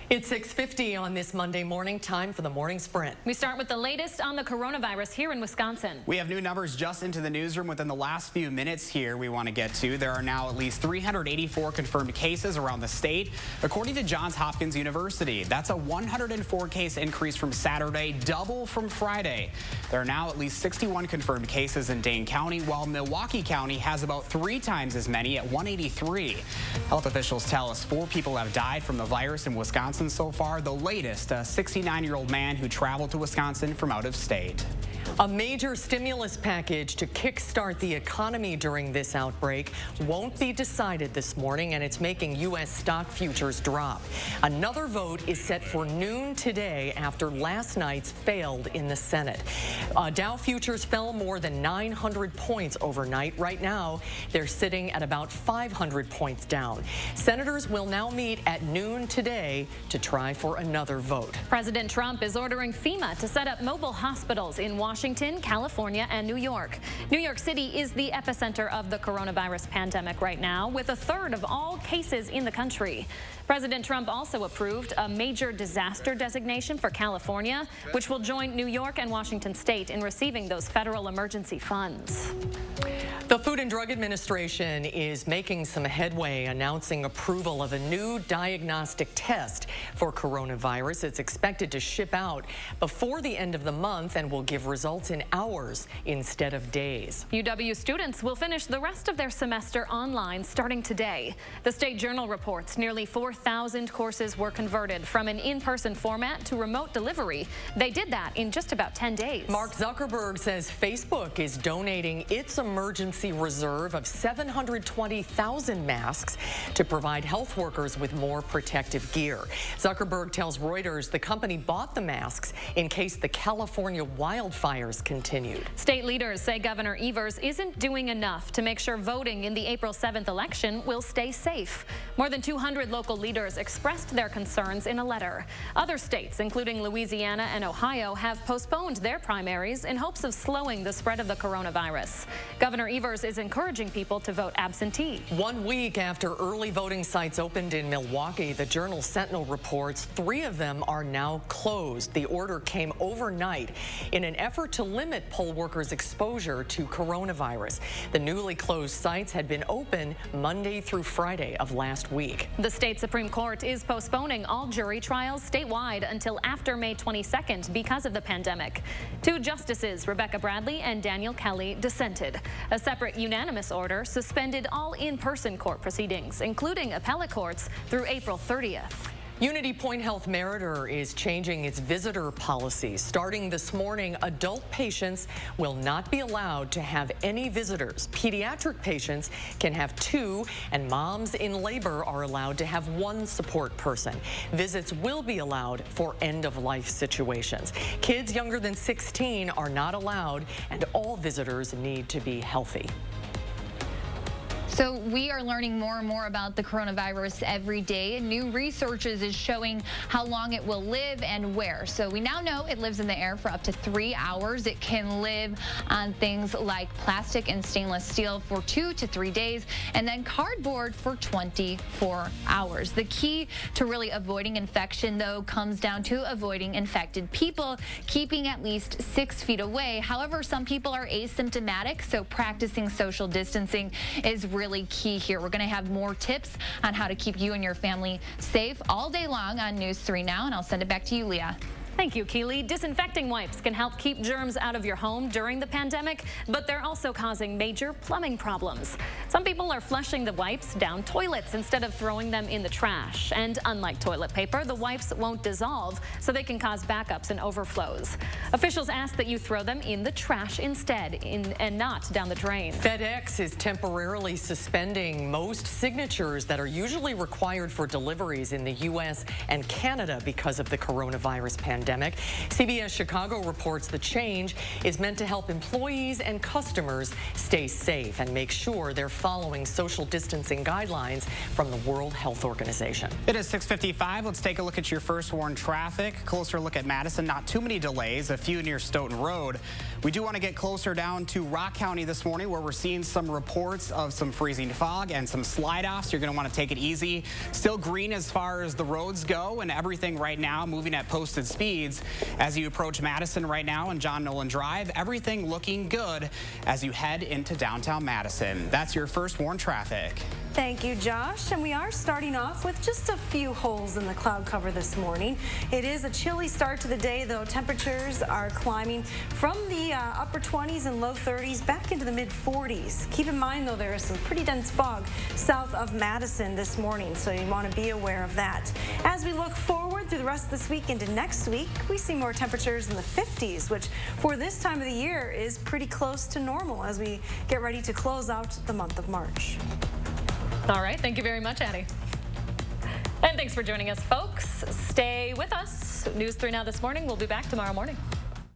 It's 6:50 on this Monday morning. Time for the morning sprint. We start with the latest on the coronavirus here in Wisconsin. We have new numbers just into the newsroom within the last few minutes here we want to get to. There are now at least 384 confirmed cases around the state, according to Johns Hopkins University. That's a 104 case increase from Saturday, double from Friday. There are now at least 61 confirmed cases in Dane County, while Milwaukee County has about 3 times as many at 183. Health officials tell us 4 people have died from the virus in Wisconsin so far. The latest, a 69-year-old man who traveled to Wisconsin from out of state. A major stimulus package to kickstart the economy during this outbreak won't be decided this morning, and it's making U.S. stock futures drop. Another vote is set for noon today after last night's failed in the Senate. Dow futures fell more than 900 points overnight. Right now, they're sitting at about 500 points down. Senators will now meet at noon today to try for another vote. President Trump is ordering FEMA to set up mobile hospitals in Washington, California, and New York. New York City is the epicenter of the coronavirus pandemic right now, with 1/3 of all cases in the country. President Trump also approved a major disaster designation for California, which will join New York and Washington state in receiving those federal emergency funds. The Food and Drug Administration is making some headway, announcing approval of a new diagnostic test for coronavirus. It's expected to ship out before the end of the month and will give results in hours instead of days. UW students will finish the rest of their semester online starting today. The State Journal reports nearly 4,000 courses were converted from an in-person format to remote delivery. They did that in just about 10 days. Mark Zuckerberg says Facebook is donating its emergency reserve of 720,000 masks to provide health workers with more protective gear. Zuckerberg tells Reuters the company bought the masks in case the California wildfires continued. State leaders say Governor Evers isn't doing enough to make sure voting in the April 7th election will stay safe. More than 200 local leaders expressed their concerns in a letter. Other states, including Louisiana and Ohio, have postponed their primaries in hopes of slowing the spread of the coronavirus. Governor Evers is encouraging people to vote absentee. 1 week after early voting sites opened in Milwaukee, the Journal Sentinel reports 3 of them are now closed. The order came overnight in an effort to limit poll workers' exposure to coronavirus. The newly closed sites had been open Monday through Friday of last week. The state Supreme Court is postponing all jury trials statewide until after May 22nd because of the pandemic. 2 justices, Rebecca Bradley and Daniel Kelly, dissented. A separate unanimous order suspended all in-person court proceedings, including appellate courts, through April 30th. Unity Point Health Meritor is changing its visitor policy. Starting this morning, adult patients will not be allowed to have any visitors. Pediatric patients can have 2, and moms in labor are allowed to have 1 support person. Visits will be allowed for end-of-life situations. Kids younger than 16 are not allowed, and all visitors need to be healthy. So we are learning more and more about the coronavirus every day. New research is showing how long it will live and where. So we now know it lives in the air for up to 3 hours. It can live on things like plastic and stainless steel for 2 to 3 days, and then cardboard for 24 hours. The key to really avoiding infection, though, comes down to avoiding infected people, keeping at least 6 feet away. However, some people are asymptomatic, so practicing social distancing is really key here. We're going to have more tips on how to keep you and your family safe all day long on News 3 Now, and I'll send it back to you, Leah. Thank you, Keely. Disinfecting wipes can help keep germs out of your home during the pandemic, but they're also causing major plumbing problems. Some people are flushing the wipes down toilets instead of throwing them in the trash. And unlike toilet paper, the wipes won't dissolve, so they can cause backups and overflows. Officials ask that you throw them in the trash instead and not down the drain. FEDEX is temporarily suspending most signatures that are usually required for deliveries in the U.S. and Canada because of the coronavirus pandemic. pandemic. CBS Chicago reports the change is meant to help employees and customers stay safe and make sure they're following social distancing guidelines from the World Health Organization. It is 6:55. Let's take a look at your first warn traffic. Closer look at Madison. Not too many delays, a few near Stoughton Road. We do want to get closer down to Rock County this morning, where we're seeing some reports of some freezing fog and some slide-offs. You're going to want to take it easy. Still green as far as the roads go, and everything right now moving at posted speeds. As you approach Madison right now and John Nolan Drive, everything looking good as you head into downtown Madison. That's your first warn traffic. Thank you, Josh. And we are starting off with just a few holes in the cloud cover this morning. It is a chilly start to the day, though. Temperatures are climbing from the upper 20s and low 30s back into the mid 40s. Keep in mind, though, there is some pretty dense fog south of Madison this morning, so you want to be aware of that. As we look forward through the rest of this week into next week, we see more temperatures in the 50s, which for this time of the year is pretty close to normal as we get ready to close out the month of March. All right, thank you very much, Addie. And thanks for joining us, folks. Stay with us. News 3 Now this morning. We'll be back tomorrow morning.